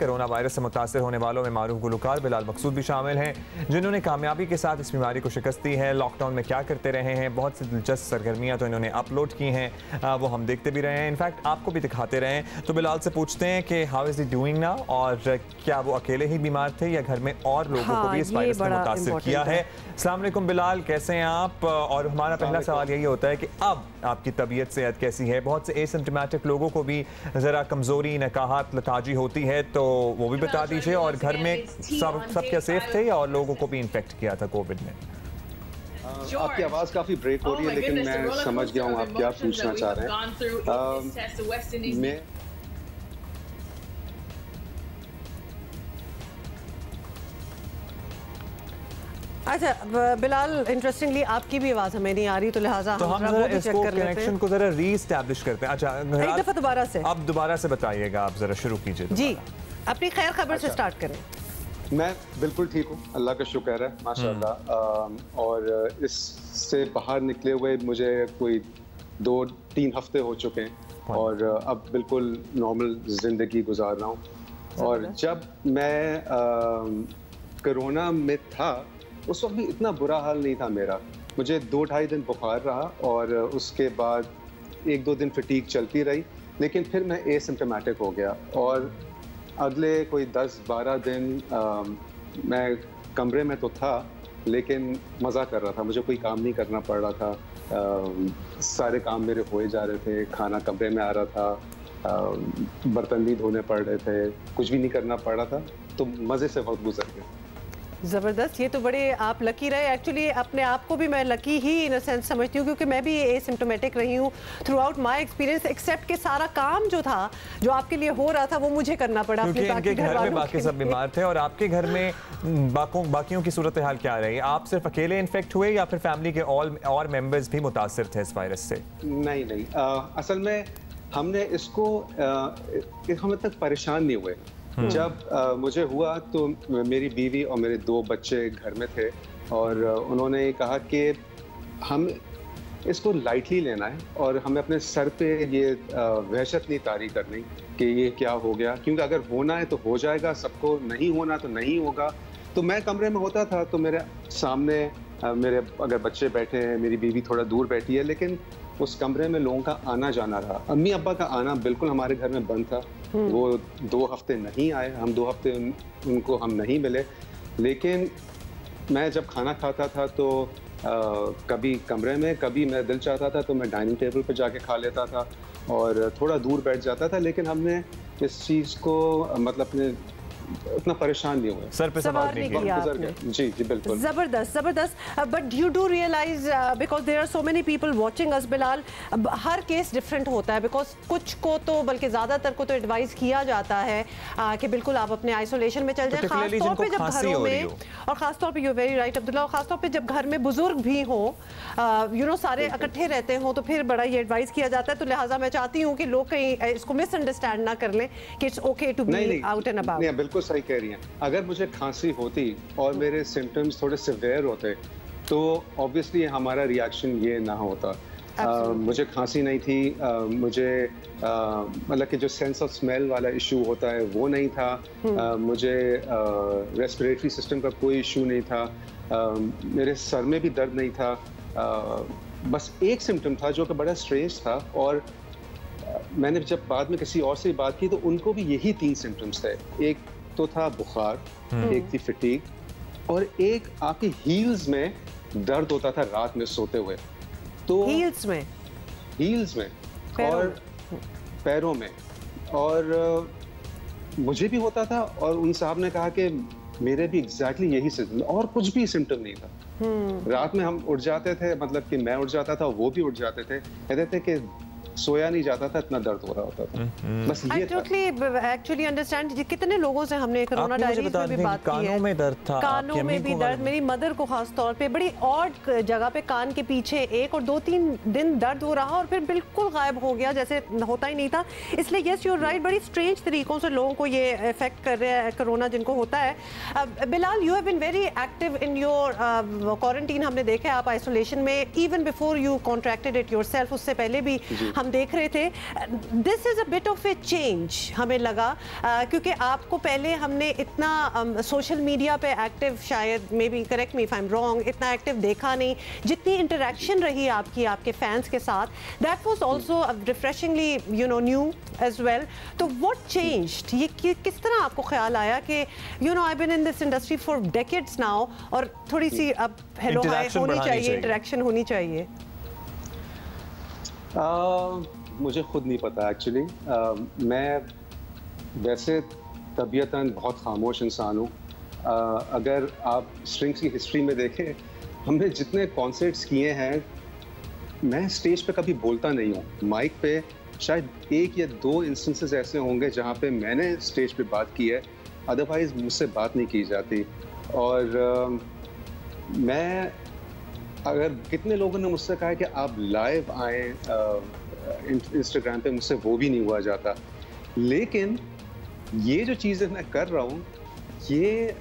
Corona virus से मुतासर होने वालों में मारूफ गुलकार बिलाल मकसूद भी शामिल हैं, जिन्होंने कामयाबी के साथ इस बीमारी को शिकस्त दी है। लॉकडाउन में क्या करते रहे हैं, बहुत सी दिलचस्प सरगर्मियाँ तो इन्होंने अपलोड की हैं, वो हम देखते भी रहे हैं, इनफैक्ट आपको भी दिखाते रहे हैं। तो बिलाल से पूछते हैं कि how is he doing now, और क्या वो अकेले ही बीमार थे या घर में और लोगों को भी इस वायरस ने मुतासर किया है। अस्सलाम वालेकुम बिलाल, कैसे हैं आप? और हमारा पहला सवाल यही होता है कि अब आपकी तबीयत सेहत कैसी है? बहुत से एसिम्प्टोमेटिक लोगों को भी ज़रा कमज़ोरी, नकाहत, लताजी होती है, तो वो भी बता दीजिए। और घर में सब क्या सेफ थे या और लोगों को भी इन्फेक्ट किया था कोविड ने? आपकी आवाज़ काफ़ी ब्रेक हो रही है, लेकिन मैं समझ गया हूँ आप क्या पूछना चाह रहे हैं। अच्छा बिलाल, इंटरेस्टिंगली आपकी भी आवाज़ हमें नहीं आ रही, तो लिहाजा तो हम जरा इसको कनेक्शन को जरा रीएस्टैब्लिश करते हैं। अच्छा, एक दफ़ा दोबारा से, अब दोबारा से बताइएगा, आप जरा शुरू कीजिए जी, अपनी खैर खबर से स्टार्ट करें। मैं बिल्कुल ठीक हूँ, अल्लाह का शुक्र है माशाल्लाह। और इससे बाहर निकले हुए मुझे कोई 2-3 हफ्ते हो चुके हैं और अब बिल्कुल नॉर्मल ज़िंदगी गुजार रहा हूँ। और जब मैं कोरोना में था उस वक्त भी इतना बुरा हाल नहीं था मेरा। मुझे 2-2.5 दिन बुखार रहा और उसके बाद 1-2 दिन फटीग चलती रही, लेकिन फिर मैं एसिम्प्टोमेटिक हो गया और अगले कोई 10-12 दिन मैं कमरे में तो था, लेकिन मज़ा कर रहा था। मुझे कोई काम नहीं करना पड़ रहा था, सारे काम मेरे होए जा रहे थे, खाना कमरे में आ रहा था, बर्तन भी धोने पड़ रहे थे, कुछ भी नहीं करना पड़ रहा था, तो मज़े से वक्त गुजर गया। ज़बरदस्त, ये तो बड़े आप लकी रहे। एक्चुअली अपने आप को भी मैं lucky he in a sense समझती हूँ, क्योंकि मैं भी एसिम्प्टोमेटिक रही हूँ throughout my experience, except कि सारा काम जो था, जो आपके लिए हो रहा था, वो मुझे करना पड़ा। क्योंकि इनके घर में बाकी सब बीमार थे। और आपके घर में बाकियों की सूरत हाल क्या रही? आप सिर्फ अकेले इन्फेक्ट हुए या फिर फैमिली के और मेम्बर्स भी मुतासर थे इस वायरस से? नहीं, असल में हमने इसको हम तक परेशान नहीं हुए। जब मुझे हुआ तो मेरी बीवी और मेरे 2 बच्चे घर में थे और उन्होंने कहा कि हम इसको लाइटली लेना है और हमें अपने सर पे ये वहशत नहीं तारी करनी कि ये क्या हो गया, क्योंकि अगर होना है तो हो जाएगा, सबको नहीं होना तो नहीं होगा। तो मैं कमरे में होता था तो मेरे सामने मेरे अगर बच्चे बैठे हैं, मेरी बीवी थोड़ा दूर बैठी है, लेकिन उस कमरे में लोगों का आना जाना रहा। अम्मी अब्बा का आना बिल्कुल हमारे घर में बंद था, वो 2 हफ्ते नहीं आए, हम 2 हफ्ते उनको हम नहीं मिले। लेकिन मैं जब खाना खाता था तो कभी कमरे में, कभी मैं दिल चाहता था तो मैं डाइनिंग टेबल पर जाके खा लेता था और थोड़ा दूर बैठ जाता था, लेकिन हमने इस चीज़ को मतलब अपने इतना परेशान नहीं हुए, सर पे सवार नहीं किया। जी बिल्कुल। जबरदस्त। But you do realise because there are so many people watching us Bilal, हर केस डिफरेंट होता है, बिकॉज कुछ को तो, बल्कि ज़्यादातर को तो एडवाइस किया जाता है कि बिल्कुल आप अपने आइसोलेशन में चल जाए, खासतौर पे जब घरों में, और खासतौर पे यू वेरी राइट अब्दुल्ला, और खासतौर पे जब घर में बुजुर्ग भी हों, यू नो सारे इकट्ठे रहते हों, तो फिर बड़ा ये एडवाइस किया जाता है। तो लिहाजा मैं चाहती हूँ कि लोग कहीं इसको मिसअंडरस्टैंड ना कर लें कि it's okay to be out and about. बिल्कुल सही कह रही हैं। अगर मुझे खांसी होती और मेरे सिम्टम्स थोड़े सिवियर होते तो ऑब्वियसली हमारा रिएक्शन ये ना होता। मुझे खांसी नहीं थी, मुझे मतलब कि जो सेंस ऑफ स्मेल वाला इशू होता है वो नहीं था, मुझे रेस्पिरेटरी सिस्टम का कोई इशू नहीं था, मेरे सर में भी दर्द नहीं था। बस एक सिम्टम था जो कि बड़ा स्ट्रेंज था, और मैंने जब बाद में किसी और से बात की तो उनको भी यही 3 सिम्टम्स थे। एक तो था बुखार, एक थी फटीग, और एक आपकी हील्स में दर्द होता था रात में सोते हुए। तो हील्स में और पैरों में, और मुझे भी होता था, और उन साहब ने कहा कि मेरे भी एग्जैक्टली यही सिम्टम, और कुछ भी सिम्टम नहीं था। रात में हम उठ जाते थे, मतलब कि मैं उठ जाता था, वो भी उठ जाते थे, कहते थे कि सोया नहीं जाता था, इतना दर्द हो रहा होता था। बस ये एक्चुअली अंडरस्टैंड। कितने लोगों से हमने कोरोना डायरीज में भी बात की है, कानों में दर्द था, कानों में भी दर्द, मेरी मदर को खास तौर पे बड़ी ऑड जगह पे कान के पीछे 1 और 2-3 दिन दर्द हो रहा और फिर बिल्कुल गायब हो गया, जैसे होता ही नहीं था। इसलिए यस यू आर राइट, बड़ी स्ट्रेंज तरीकों से लोगों को ये इफेक्ट कर रहा है कोरोना जिनको होता है। Bilal, you have been very active in your quarantine, हमने देखा है आप आइसोलेशन में, even before you contracted it yourself, उससे पहले भी हम हम देख रहे थे, this is a bit of a change हमें लगा, क्योंकि आपको पहले हमने इतना सोशल मीडिया पे एक्टिव, शायद may be correct me if I am wrong, इतना एक्टिव देखा नहीं, जितनी इंटरेक्शन रही आपकी आपके फैंस के साथ, that was also refreshingly you know new as well. तो व्हाट चेंज्ड, ये किस तरह आपको ख्याल आया कि you know I been in this industry for decades now और थोड़ी सी अब हेलो हाय होनी चाहिए, इंटरेक्शन होनी चाहिए? मुझे खुद नहीं पता एक्चुअली। मैं वैसे तबीयतन बहुत खामोश इंसान हूँ। अगर आप स्ट्रिंग्स की हिस्ट्री में देखें, हमने जितने कॉन्सर्ट्स किए हैं, मैं स्टेज पे कभी बोलता नहीं हूँ। माइक पे शायद 1 या 2 इंस्टेंसेस ऐसे होंगे जहाँ पे मैंने स्टेज पे बात की है, अदरवाइज मुझसे बात नहीं की जाती। और मैं, अगर कितने लोगों ने मुझसे कहा है कि आप लाइव आए इंस्टाग्राम पे, मुझसे वो भी नहीं हुआ जाता। लेकिन ये जो चीज़ें मैं कर रहा हूँ, ये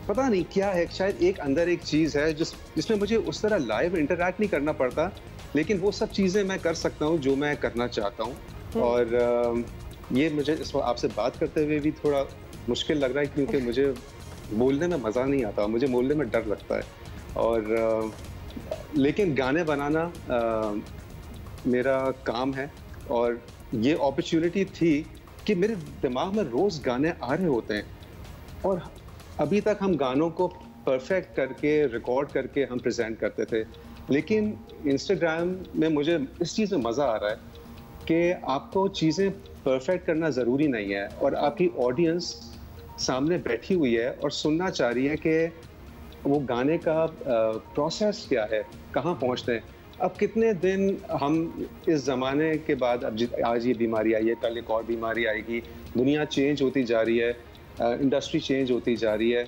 पता नहीं क्या है, शायद एक अंदर एक चीज़ है जिसमें मुझे उस तरह लाइव इंटरैक्ट नहीं करना पड़ता, लेकिन वो सब चीज़ें मैं कर सकता हूँ जो मैं करना चाहता हूँ। और ये मुझे इस वक्त आपसे बात करते हुए भी थोड़ा मुश्किल लग रहा है, क्योंकि मुझे बोलने में मज़ा नहीं आता, मुझे बोलने में डर लगता है। और लेकिन गाने बनाना मेरा काम है, और ये अपॉर्चुनिटी थी कि मेरे दिमाग में रोज़ गाने आ रहे होते हैं, और अभी तक हम गानों को परफेक्ट करके रिकॉर्ड करके हम प्रेजेंट करते थे। लेकिन इंस्टाग्राम में मुझे इस चीज़ में मज़ा आ रहा है कि आपको चीज़ें परफेक्ट करना ज़रूरी नहीं है, और आपकी ऑडियंस सामने बैठी हुई है और सुनना चाह रही है कि वो गाने का प्रोसेस क्या है, कहाँ पहुँचते हैं। अब कितने दिन हम इस ज़माने के बाद, अब आज ये बीमारी आई है, कल एक और बीमारी आएगी, दुनिया चेंज होती जा रही है, इंडस्ट्री चेंज होती जा रही है।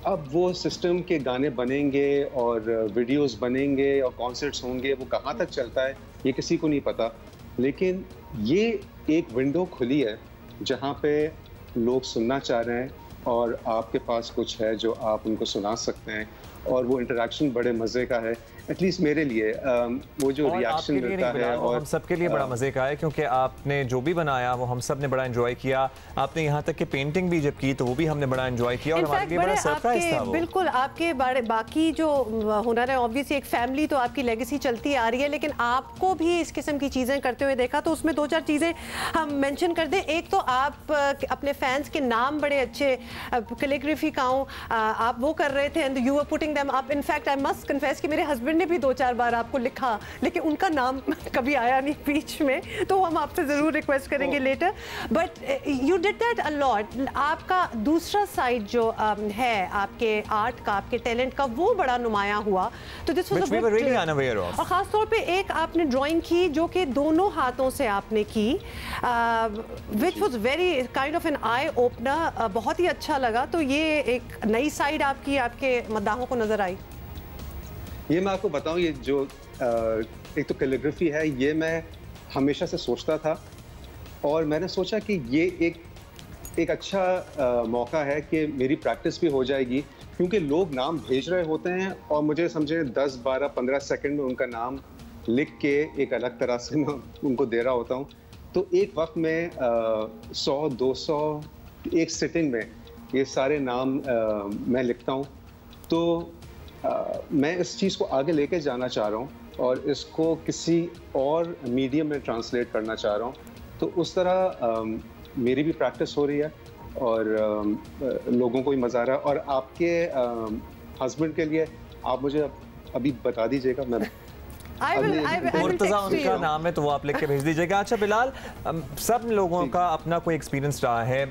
अब वो सिस्टम के गाने बनेंगे और वीडियोस बनेंगे और कॉन्सर्ट्स होंगे, वो कहाँ तक चलता है ये किसी को नहीं पता। लेकिन ये एक विंडो खुली है जहाँ पे लोग सुनना चाह रहे हैं, और आपके पास कुछ है जो आप उनको सुना सकते हैं, और वो इंटरेक्शन बड़े मज़े का है, एटलीस्ट मेरे लिए। वो जो रिएक्शन मिलता है, और हम सबके लिए बड़ा मज़े का है, क्योंकि आपने जो भी बनाया वो हम सब ने बड़ा एंजॉय किया। आपने यहाँ तक कि पेंटिंग भी जब की तो वो भी हमने बड़ा एंजॉय किया, और हमारे लिए बड़ा सरप्राइज था वो। बिल्कुल, आपके बाकी जो हुनर है, ऑब्वियसली एक फैमिली तो आपकी लेगेसी चलती आ रही है, लेकिन आपको भी इस किस्म की चीज़ें करते हुए देखा, तो उसमें 2-4 चीज़ें हम मेंशन कर दें। एक तो आप अपने फैंस के नाम बड़े अच्छे कैलीग्राफी का आप वो कर रहे थे, and you were putting them up. In fact I must confess कि मेरे हस्बैंड ने भी 2-4 बार आपको लिखा, लेकिन उनका नाम कभी आया नहीं बीच में, तो हम आपसे ज़रूर रिक्वेस्ट करेंगे later. But you did that a lot. आपका दूसरा साइड जो है आपके आर्ट का, आपके टैलेंट का, वो बड़ा नुमाया हुआ। तो this was really unaware of। और ख़ास तौर पे एक आपने ड्राइंग की जो कि दोनों हाथों से आपने की, which was very kind of an eye opener, बहुत ही अच्छा लगा। तो ये एक नई साइड आपकी आपके मद्दाहों को नजर आई। ये मैं आपको बताऊं, ये जो एक तो कैलीग्राफी है, ये मैं हमेशा से सोचता था, और मैंने सोचा कि ये एक अच्छा मौका है कि मेरी प्रैक्टिस भी हो जाएगी, क्योंकि लोग नाम भेज रहे होते हैं और मुझे समझे 10, 12, 15 सेकंड में उनका नाम लिख के एक अलग तरह से मैं उनको दे रहा होता हूँ। तो एक वक्त में 100, 200 एक सिटिंग में ये सारे नाम मैं लिखता हूँ। तो मैं इस चीज़ को आगे लेके जाना चाह रहा हूँ, और इसको किसी और मीडियम में ट्रांसलेट करना चाह रहा हूँ। तो उस तरह मेरी भी प्रैक्टिस हो रही है, और लोगों को भी मज़ा आ रहा है। और आपके हस्बैंड के लिए आप मुझे अभी बता दीजिएगा, मैं मुर्तज़ा उनका नाम है, तो वो आप लिख के भेज दीजिएगा। अच्छा बिलाल, सब लोगों का अपना कोई एक्सपीरियंस रहा है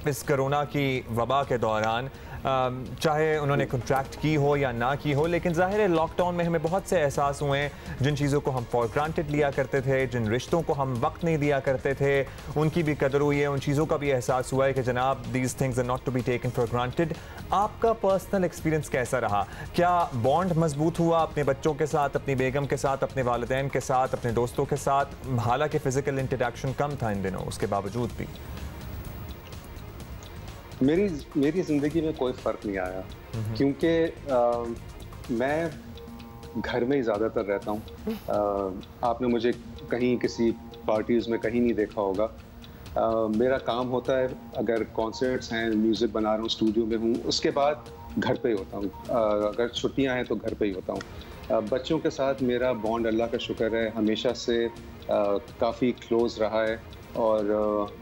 इस कोरोना की वबा के दौरान, चाहे उन्होंने कॉन्ट्रैक्ट की हो या ना की हो, लेकिन ज़ाहिर है लॉकडाउन में हमें बहुत से एहसास हुए हैं। जिन चीज़ों को हम फॉर ग्रांटेड लिया करते थे, जिन रिश्तों को हम वक्त नहीं दिया करते थे, उनकी भी कदर हुई है, उन चीज़ों का भी एहसास हुआ है कि जनाब these things are not to be taken for granted. आपका पर्सनल एक्सपीरियंस कैसा रहा? क्या बॉन्ड मजबूत हुआ अपने बच्चों के साथ, अपनी बेगम के साथ, अपने वालिदैन के साथ, अपने दोस्तों के साथ? हालांकि फिजिकल इंटरेक्शन कम था इन दिनों, उसके बावजूद भी मेरी ज़िंदगी में कोई फ़र्क नहीं आया, क्योंकि मैं घर में ही ज़्यादातर रहता हूँ। आपने मुझे कहीं किसी पार्टीज़ में कहीं नहीं देखा होगा। मेरा काम होता है, अगर कॉन्सर्ट्स हैं, म्यूज़िक बना रहा हूँ, स्टूडियो में हूँ, उसके बाद घर पे ही होता हूँ। अगर छुट्टियाँ हैं तो घर पे ही होता हूँ। बच्चों के साथ मेरा बॉन्ड अल्लाह का शुक्र है हमेशा से काफ़ी क्लोज़ रहा है। और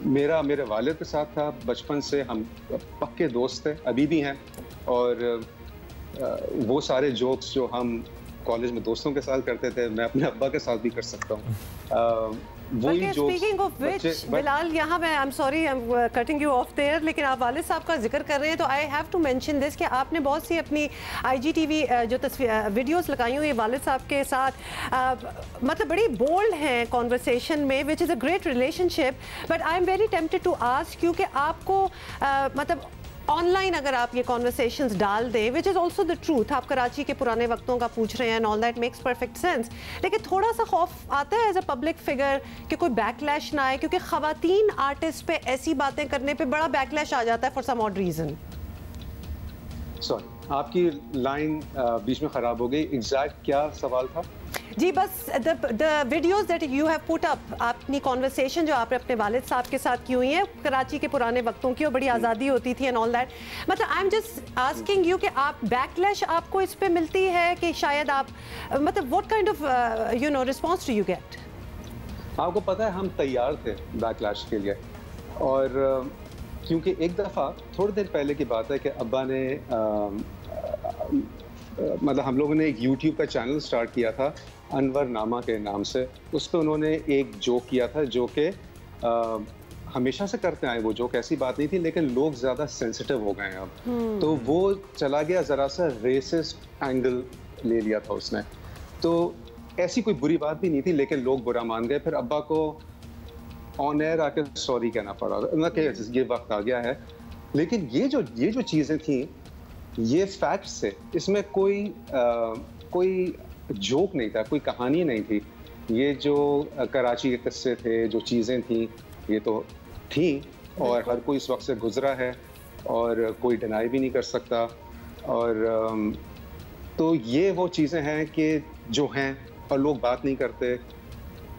मेरे वालिद के साथ था बचपन से, हम पक्के दोस्त थे, अभी भी हैं। और वो सारे जोक्स जो हम कॉलेज में दोस्तों के साथ करते थे, मैं अपने अब्बा के साथ भी कर सकता हूँ। वही jokes. Speaking of which Bilal, यहाँ मैं I am sorry I am cutting you of their, लेकिन आप वालिद साहब का जिक्र कर रहे हैं तो I have to mention this कि आपने बहुत सी अपनी IGTV जो वीडियोस लगाई हुई है वालिद साहब के साथ, मतलब बड़ी बोल्ड हैं कॉन्वर्सेशन में, which is a great relationship. But I am very tempted to ask, क्योंकि आपको मतलब ऑनलाइन अगर आप ये कॉन्वर्सेशंस डाल दें, which is also the truth, आप कराची के पुराने वक्तों का पूछ रहे हैं, all that makes perfect sense, लेकिन थोड़ा सा खौफ आता है एज अ पब्लिक फिगर कि कोई बैकलैश ना आए, क्योंकि ख़वातीन आर्टिस्ट पे ऐसी बातें करने पे बड़ा बैकलैश आ जाता है for some odd reason. Sorry, आपकी लाइन बीच में ख़राब हो गई। एग्जैक्ट क्या सवाल था? जी बस the videos that you have put up, अपनी कॉन्वर्सेशन जो आपने अपने वालिद साहब के साथ की हुई है कराची के पुराने वक्तों की, और बड़ी आज़ादी होती थी एंड ऑल दैट, मतलब I am just asking you कि आप बैकलैश आपको इस पे मिलती है कि शायद आप मतलब what kind of you know response do you get? आपको पता है हम तैयार थे बैकलैश के लिए, और क्योंकि एक दफ़ा थोड़ी देर पहले की बात है कि अब्बा ने मतलब हम लोगों ने एक YouTube का चैनल स्टार्ट किया था अनवर नामा के नाम से। उस पर उन्होंने एक जोक किया था जो कि हमेशा से करते आए। वो जोक ऐसी बात नहीं थी, लेकिन लोग ज़्यादा सेंसिटिव हो गए हैं अब। तो वो चला गया, ज़रा सा रेसिस्ट एंगल ले लिया था उसने। तो ऐसी कोई बुरी बात भी नहीं थी, लेकिन लोग बुरा मान गए। फिर अब्बा को ऑन एयर आके सॉरी कहना पड़ा ना कि ये वक्त आ गया है। लेकिन ये जो चीज़ें थी ये फैक्ट्स थे, इसमें कोई जोक नहीं था, कोई कहानी नहीं थी। ये जो कराची के किस्से थे, जो चीज़ें थी, ये तो थी और हर कोई इस वक्त से गुजरा है और कोई डिनाई भी नहीं कर सकता। और तो ये वो चीज़ें हैं कि जो हैं और लोग बात नहीं करते।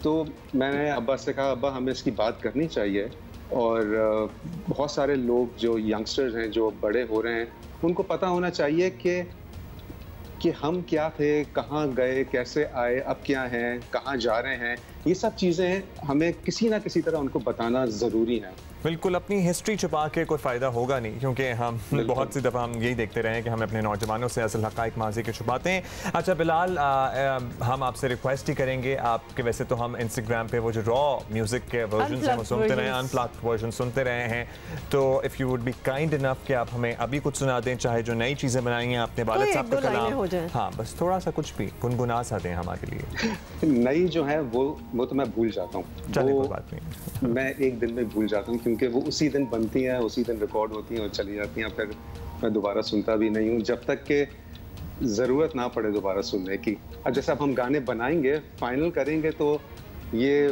तो मैंने अब्बा से कहा, अब्बा हमें इसकी बात करनी चाहिए। और बहुत सारे लोग जो यंगस्टर्स हैं, जो बड़े हो रहे हैं, उनको पता होना चाहिए कि हम क्या थे, कहाँ गए, कैसे आए, अब क्या हैं, कहाँ जा रहे हैं। ये सब चीज़ें हमें किसी ना किसी तरह उनको बताना ज़रूरी है। बिल्कुल, अपनी हिस्ट्री छुपा के कोई फ़ायदा होगा नहीं, क्योंकि हम बहुत सी दफ़ा हम यही देखते रहे हैं कि हम अपने नौजवानों से असल हक़ाइक़ माज़ी के छुपाते हैं। अच्छा बिलाल, हम आपसे रिक्वेस्ट ही करेंगे, आपके वैसे तो हम इंस्टाग्राम पे वो जो रॉ म्यूज़िक के वर्जन हैं वो सुनते रहे, अनप्लग्ड वर्जन सुनते रहे हैं। तो if you would be kind enough कि आप हमें अभी कुछ सुना दें, चाहे जो नई चीज़ें बनाई हैं आपने वालिद साहब का कलाम। हाँ, बस थोड़ा सा कुछ भी गुनगुना सा दें हमारे लिए। नई जो है वो तो मैं भूल जाता हूँ। चलिए, कोई बात नहीं। मैं एक दिन में भूल जाता हूँ, क्योंकि वो उसी दिन बनती हैं, उसी दिन रिकॉर्ड होती हैं और चली जाती हैं। फिर मैं दोबारा सुनता भी नहीं हूँ जब तक कि ज़रूरत ना पड़े दोबारा सुनने की। अब जैसे अब हम गाने बनाएंगे, फाइनल करेंगे, तो ये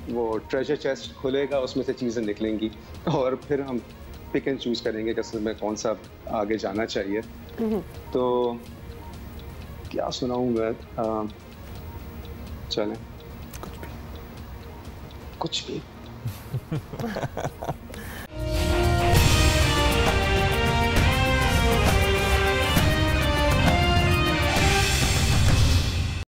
वो ट्रेजर चेस्ट खुलेगा, उसमें से चीज़ें निकलेंगी और फिर हम पिक एंड चूज़ करेंगे कि असल में कौन सा आगे जाना चाहिए। तो क्या सुनाऊँ मैं? चलें, कुछ भी